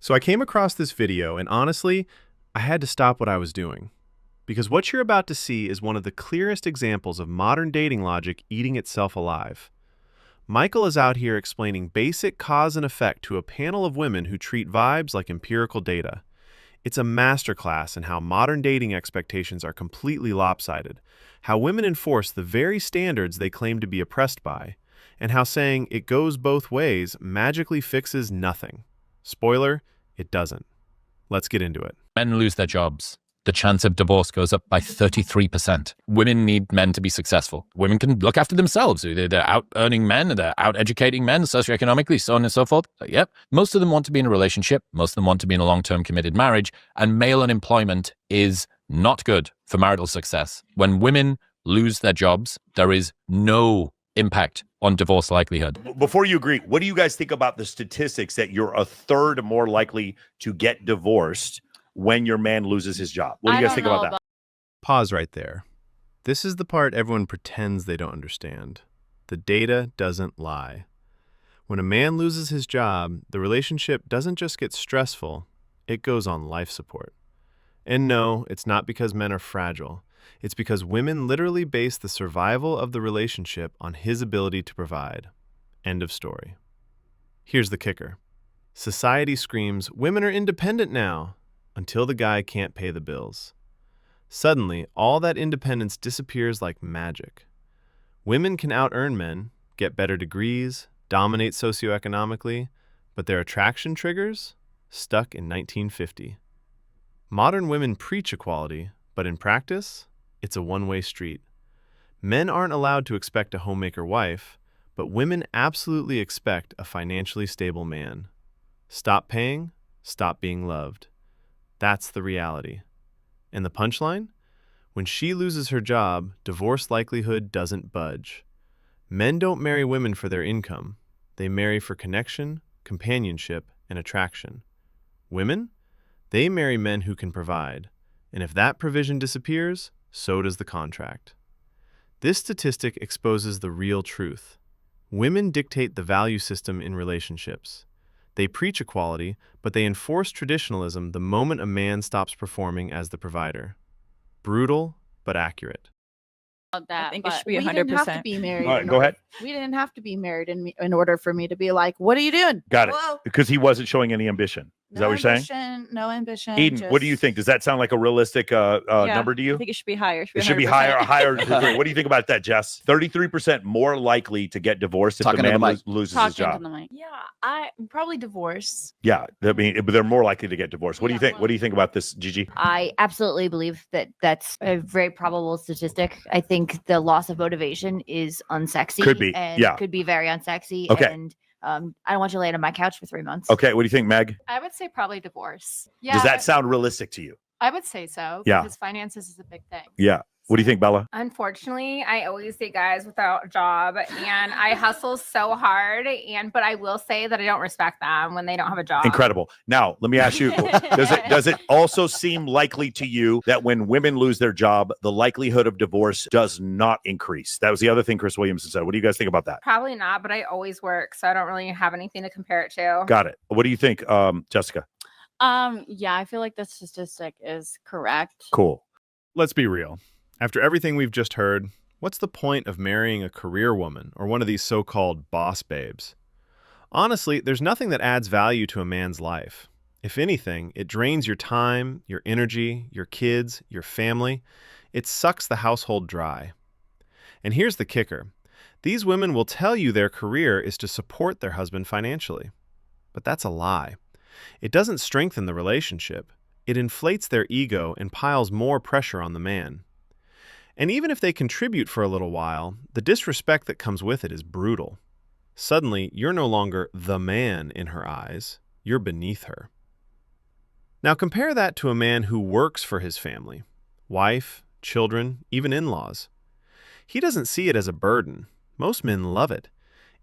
So I came across this video, and honestly, I had to stop what I was doing. Because what you're about to see is one of the clearest examples of modern dating logic eating itself alive. Michael is out here explaining basic cause and effect to a panel of women who treat vibes like empirical data. It's a masterclass in how modern dating expectations are completely lopsided, how women enforce the very standards they claim to be oppressed by, and how saying it goes both ways magically fixes nothing. Spoiler, it doesn't. Let's get into it. Men lose their jobs. The chance of divorce goes up by 33%. Women need men to be successful. Women can look after themselves. They're out earning men, they're out educating men, socioeconomically, so on and so forth. Yep. Most of them want to be in a relationship. Most of them want to be in a long-term committed marriage. And male unemployment is not good for marital success. When women lose their jobs, there is no impact on divorce likelihood. Before you agree, what do you guys think about the statistics that you're a third more likely to get divorced when your man loses his job? What do you guys think about that? Pause right there. This is the part everyone pretends they don't understand. The data doesn't lie. When a man loses his job, the relationship doesn't just get stressful, it goes on life support. And no, it's not because men are fragile. It's because women literally base the survival of the relationship on his ability to provide. End of story. Here's the kicker. Society screams, women are independent now, until the guy can't pay the bills. Suddenly, all that independence disappears like magic. Women can out-earn men, get better degrees, dominate socioeconomically, but their attraction triggers? Stuck in 1950. Modern women preach equality, but in practice, it's a one-way street. Men aren't allowed to expect a homemaker wife, but women absolutely expect a financially stable man. Stop paying, stop being loved. That's the reality. And the punchline? When she loses her job, divorce likelihood doesn't budge. Men don't marry women for their income. They marry for connection, companionship, and attraction. Women? They marry men who can provide. And if that provision disappears, so does the contract. This statistic exposes the real truth. Women dictate the value system in relationships. They preach equality, but they enforce traditionalism the moment a man stops performing as the provider. Brutal, but accurate. That, I think it should be we didn't have to 100%. be married. All right, go ahead. We didn't have to be married in order for me to be like, what are you doing? Got it. Whoa. Because he wasn't showing any ambition. Is that what you're saying? No ambition. Eden, what do you think? Does that sound like a realistic number to you? I think it should be higher. It should be higher, a higher degree. What do you think about that, Jess? 33% more likely to get divorced if the man loses his job. Yeah, I probably divorce. Yeah, I mean, but they're more likely to get divorced. What do you think? What do you think about this, Gigi? I absolutely believe that that's a very probable statistic. I think the loss of motivation is unsexy. Could be, and yeah. could be very unsexy. Okay. And I don't want you laying on my couch for 3 months. Okay, what do you think, Meg? I would say probably divorce. Yeah. Does that sound realistic to you? I would say so. Yeah. Because finances is a big thing. Yeah. What do you think, Bella? Unfortunately, I always date guys without a job and I hustle so hard. But I will say that I don't respect them when they don't have a job. Incredible. Now, let me ask you, does it also seem likely to you that when women lose their job, the likelihood of divorce does not increase? That was the other thing Chris Williamson said. What do you guys think about that? Probably not, but I always work, so I don't really have anything to compare it to. Got it. What do you think, Jessica? Yeah, I feel like the statistic is correct. Cool. Let's be real. After everything we've just heard, what's the point of marrying a career woman or one of these so-called boss babes? Honestly, there's nothing that adds value to a man's life. If anything, it drains your time, your energy, your kids, your family. It sucks the household dry. And here's the kicker. These women will tell you their career is to support their husband financially. But that's a lie. It doesn't strengthen the relationship. It inflates their ego and piles more pressure on the man. And even if they contribute for a little while, the disrespect that comes with it is brutal. Suddenly, you're no longer the man in her eyes. You're beneath her. Now compare that to a man who works for his family, wife, children, even in-laws. He doesn't see it as a burden. Most men love it.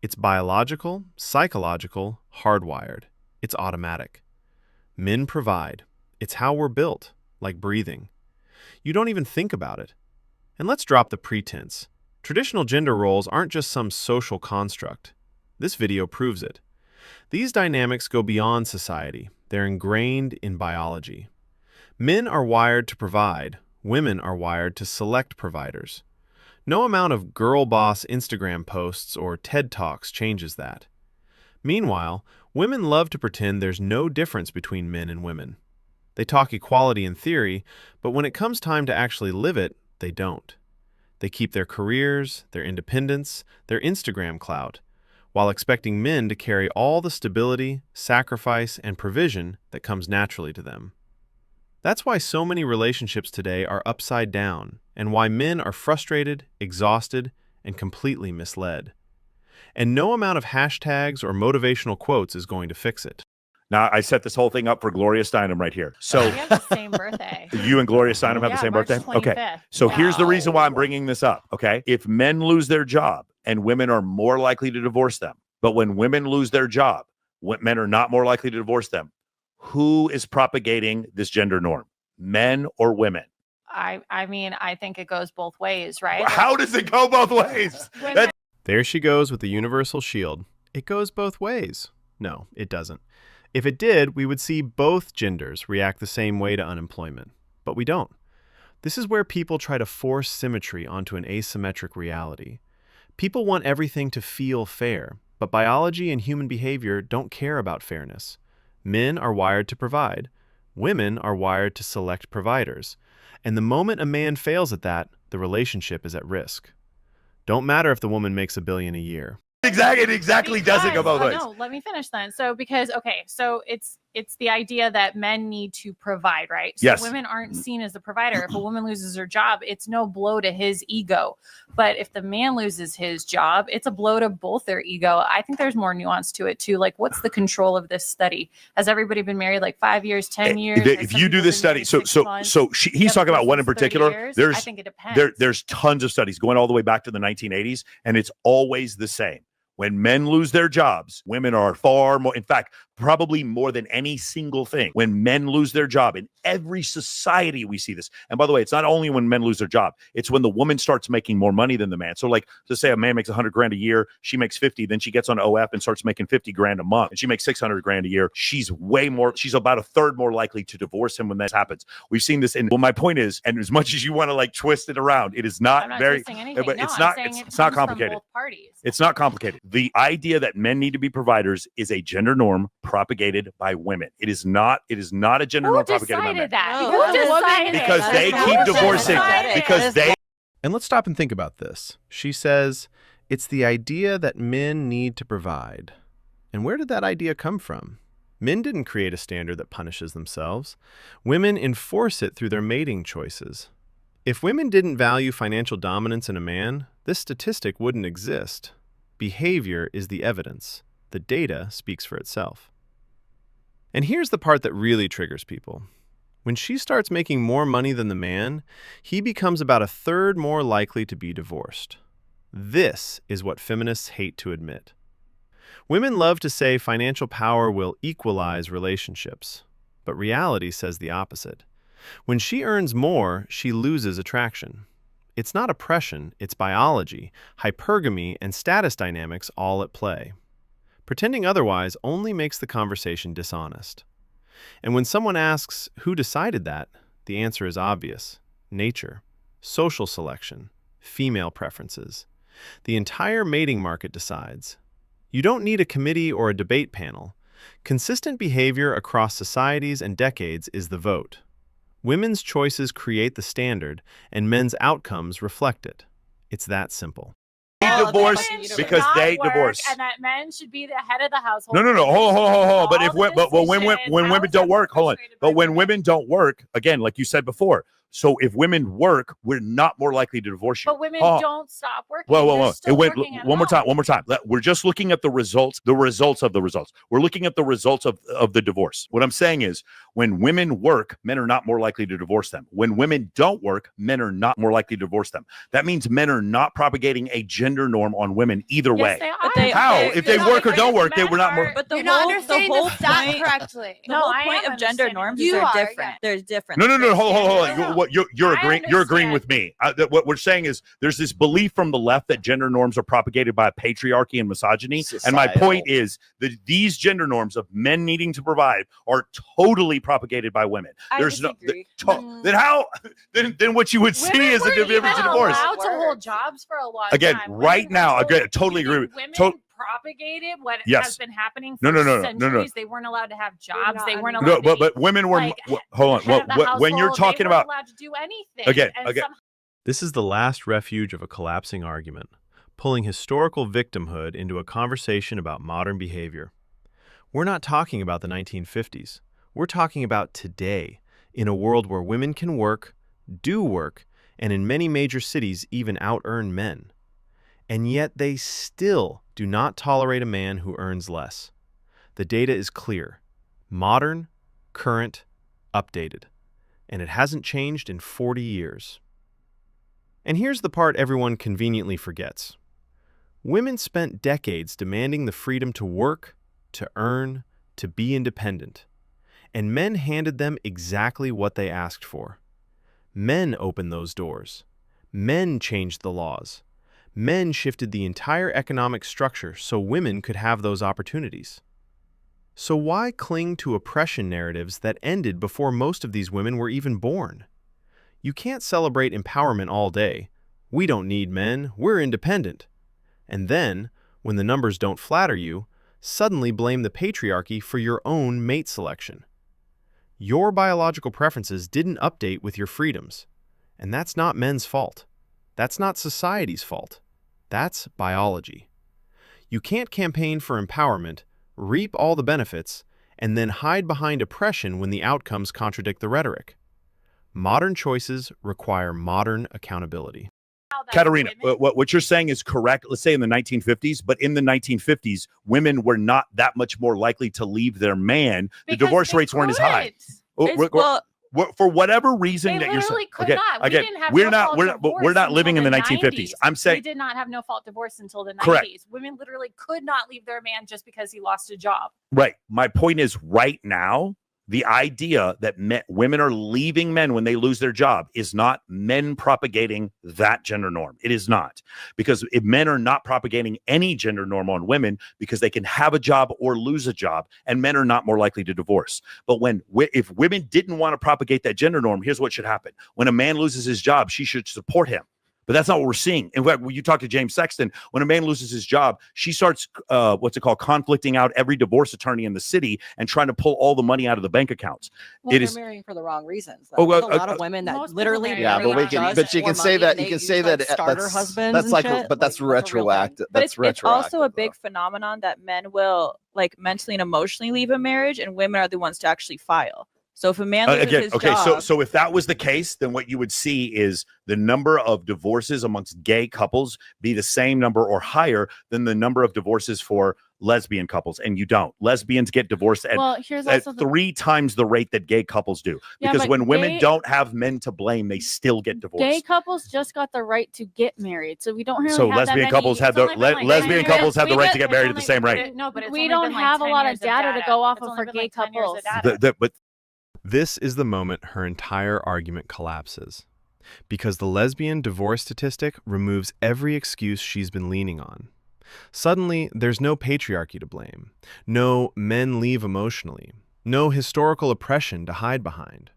It's biological, psychological, hardwired. It's automatic. Men provide. It's how we're built, like breathing. You don't even think about it. And let's drop the pretense. Traditional gender roles aren't just some social construct. This video proves it. These dynamics go beyond society. They're ingrained in biology. Men are wired to provide. Women are wired to select providers. No amount of girl boss Instagram posts or TED Talks changes that. Meanwhile, women love to pretend there's no difference between men and women. They talk equality in theory, but when it comes time to actually live it, they don't. They keep their careers, their independence, their Instagram clout, while expecting men to carry all the stability, sacrifice, and provision that comes naturally to them. That's why so many relationships today are upside down, and why men are frustrated, exhausted, and completely misled. And no amount of hashtags or motivational quotes is going to fix it. Now, I set this whole thing up for Gloria Steinem right here. So We have the same birthday. you and Gloria Steinem have the same March birthday? 25th. Okay. So here's the reason why I'm bringing this up, okay? If men lose their job and women are more likely to divorce them, but when women lose their job, men are not more likely to divorce them, who is propagating this gender norm? Men or women? I mean, I think it goes both ways, right? How does it go both ways? Women- There she goes with the universal shield. It goes both ways. No, it doesn't. If it did, we would see both genders react the same way to unemployment. But we don't. This is where people try to force symmetry onto an asymmetric reality. People want everything to feel fair, but biology and human behavior don't care about fairness. Men are wired to provide. Women are wired to select providers. And the moment a man fails at that, the relationship is at risk. Don't matter if the woman makes $1 billion a year. Exactly. It exactly doesn't go both ways. No, let me finish then. So so it's the idea that men need to provide, right? So Yes. women aren't seen as the provider. If a woman loses her job, it's no blow to his ego. But if the man loses his job, it's a blow to both their ego. I think there's more nuance to it too. Like, what's the control of this study? Has everybody been married like 5 years, 10 years? If you do this study, he's talking about one in particular. I think it depends. There's tons of studies going all the way back to the 1980s, and it's always the same. When men lose their jobs, women are far more, in fact, probably more than any single thing. When men lose their job, in every society we see this. And by the way, it's not only when men lose their job, it's when the woman starts making more money than the man. So like, to say a man makes $100,000 a year, she makes 50, then she gets on OF and starts making $50,000 a month, and she makes $600,000 a year. She's about a third more likely to divorce him when that happens. We've seen this well, my point is, and as much as you want to like twist it around, it is not, very, but no, it's I'm not, saying it's not comes from complicated. both parties. It's not complicated. The idea that men need to be providers is a gender norm propagated by women. It is not a gender norm propagated by men. Who decided Because they keep divorcing. Because they. And let's stop and think about this. She says, it's the idea that men need to provide. And where did that idea come from? Men didn't create a standard that punishes themselves. Women enforce it through their mating choices. If women didn't value financial dominance in a man, this statistic wouldn't exist. Behavior is the evidence. The data speaks for itself. And here's the part that really triggers people. When she starts making more money than the man, he becomes about a third more likely to be divorced. This is what feminists hate to admit. Women love to say financial power will equalize relationships, but reality says the opposite. When she earns more, she loses attraction. It's not oppression, it's biology, hypergamy, and status dynamics all at play. Pretending otherwise only makes the conversation dishonest. And when someone asks, who decided that? The answer is obvious. Nature, social selection, female preferences. The entire mating market decides. You don't need a committee or a debate panel. Consistent behavior across societies and decades is the vote. Women's choices create the standard, and men's outcomes reflect it. It's that simple. Divorce because they divorce. And that men should be the head of the household. No. Hold on. But when women don't work, hold on. But when women don't work, again, like you said before, so if women work, we're not more likely to divorce you. But women don't stop working. Whoa. Still Wait, working at one more home. time. We're just looking at the results of the results. We're looking at the results of the divorce. What I'm saying is, when women work, men are not more likely to divorce them. When women don't work, men are not more likely to divorce them. That means men are not propagating a gender norm on women either way. How? If they work or don't work, they were not more. But the You're not whole understanding point, the stat correctly. the whole point of gender norms is You they're are, different. yeah. There's different. No. Hold on. what you're agreeing. You're agreeing with me. What we're saying is there's this belief from the left that gender norms are propagated by patriarchy and misogyny. And my point is that these gender norms of men needing to provide are totally propagated by women. There's disagree. then how? Then what you would see is a divorce. Allowed to hold jobs for a long Again, time. right now, I totally agree with. Women propagated what has been happening for centuries. They weren't allowed to have jobs. They weren't allowed. But women were. Hold on. When you're talking about allowed to do anything again. This is the last refuge of a collapsing argument, pulling historical victimhood into a conversation about modern behavior. We're not talking about the 1950s. We're talking about today, in a world where women can work, do work, and in many major cities even out-earn men. And yet they still do not tolerate a man who earns less. The data is clear, modern, current, updated, and it hasn't changed in 40 years. And here's the part everyone conveniently forgets. Women spent decades demanding the freedom to work, to earn, to be independent, and men handed them exactly what they asked for. Men opened those doors. Men changed the laws. Men shifted the entire economic structure so women could have those opportunities. So why cling to oppression narratives that ended before most of these women were even born? You can't celebrate empowerment all day. We don't need men, we're independent. And then, when the numbers don't flatter you, suddenly blame the patriarchy for your own mate selection. Your biological preferences didn't update with your freedoms. And that's not men's fault. That's not society's fault. That's biology. You can't campaign for empowerment, reap all the benefits, and then hide behind oppression when the outcomes contradict the rhetoric. Modern choices require modern accountability. Katarina, what you're saying is correct. Let's say in the 1950s, but in the 1950s, women were not that much more likely to leave their man. The divorce rates weren't as high. For whatever reason that you're saying, we're not living in the 1950s. I'm saying we did not have no fault divorce until the 90s. Correct. Women literally could not leave their man just because he lost a job. Right. My point is, right now, the idea that women are leaving men when they lose their job is not men propagating that gender norm. It is not. Because if men are not propagating any gender norm on women because they can have a job or lose a job, and men are not more likely to divorce. But if women didn't want to propagate that gender norm, here's what should happen. When a man loses his job, she should support him. But that's not what we're seeing. In fact, when you talk to James Sexton, when a man loses his job, she starts, conflicting out every divorce attorney in the city and trying to pull all the money out of the bank accounts. Well, they're marrying for the wrong reasons. There's a lot of women that literally but you can say that starter husbands. That's like, but that's retroactive. But it's also a big phenomenon that men will mentally and emotionally leave a marriage, and women are the ones to actually file. So if a man loses his job, so if that was the case, then what you would see is the number of divorces amongst gay couples be the same number or higher than the number of divorces for lesbian couples, and you don't. Lesbians get divorced at 3 times the rate that gay couples do, because when women don't have men to blame, they still get divorced. Gay couples just got the right to get married, so we don't really so have lesbian couples have the lesbian couples have the right to get married at the same rate. But we don't have a lot of data to go off of for gay couples. But This is the moment her entire argument collapses, because the lesbian divorce statistic removes every excuse she's been leaning on. Suddenly, there's no patriarchy to blame, no men leave emotionally, no historical oppression to hide behind.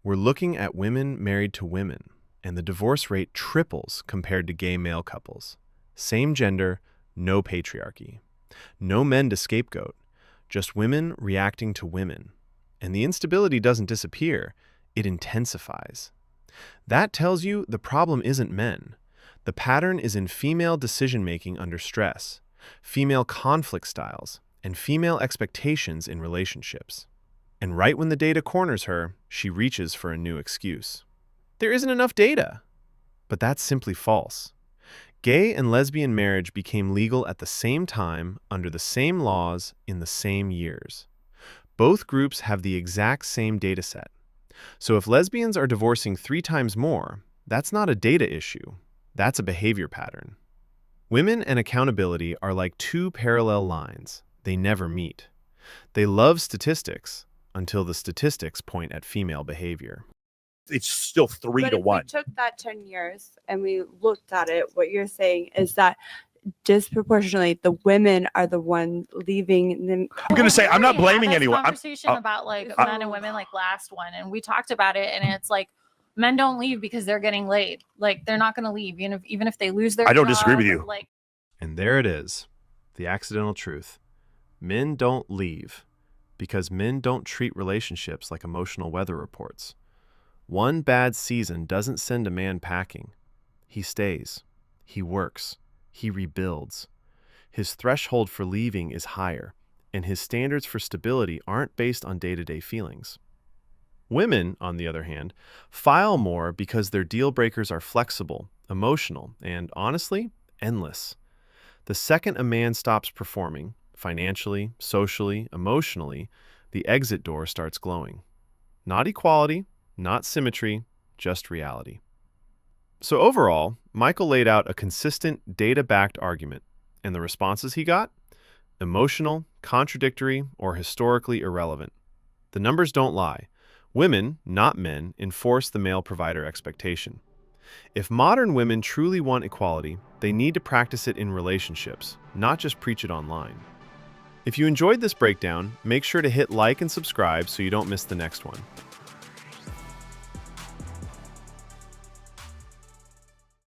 We're looking at women married to women, and the divorce rate triples compared to gay male couples. Same gender, no patriarchy. No men to scapegoat, just women reacting to women. And the instability doesn't disappear, it intensifies. That tells you the problem isn't men. The pattern is in female decision-making under stress, female conflict styles, and female expectations in relationships. And right when the data corners her, she reaches for a new excuse. There isn't enough data. But that's simply false. Gay and lesbian marriage became legal at the same time, under the same laws, in the same years. Both groups have the exact same data set. So if lesbians are divorcing 3 times more, that's not a data issue. That's a behavior pattern. Women and accountability are like 2 parallel lines. They never meet. They love statistics until the statistics point at female behavior. it's still 3 but to if 1. we took that 10 years and we looked at it, what you're saying is that disproportionately the women are the one leaving them. I'm going to say, I'm not blaming anyone. Conversation about like men and women, like last one, and we talked about it, and it's like men don't leave because they're getting laid. Like they're not going to leave, even if they lose their. I don't job, disagree with you. Like, And there it is, the accidental truth. Men don't leave because men don't treat relationships like emotional weather reports. One bad season doesn't send a man packing. He stays. He works. He rebuilds. His threshold for leaving is higher, and his standards for stability aren't based on day-to-day feelings. Women, on the other hand, file more because their deal breakers are flexible, emotional, and honestly, endless. The second a man stops performing, financially, socially, emotionally, the exit door starts glowing. Not equality, not symmetry, just reality. So overall, Michael laid out a consistent, data-backed argument, and the responses he got? Emotional, contradictory, or historically irrelevant. The numbers don't lie. Women, not men, enforce the male provider expectation. If modern women truly want equality, they need to practice it in relationships, not just preach it online. If you enjoyed this breakdown, make sure to hit like and subscribe so you don't miss the next one.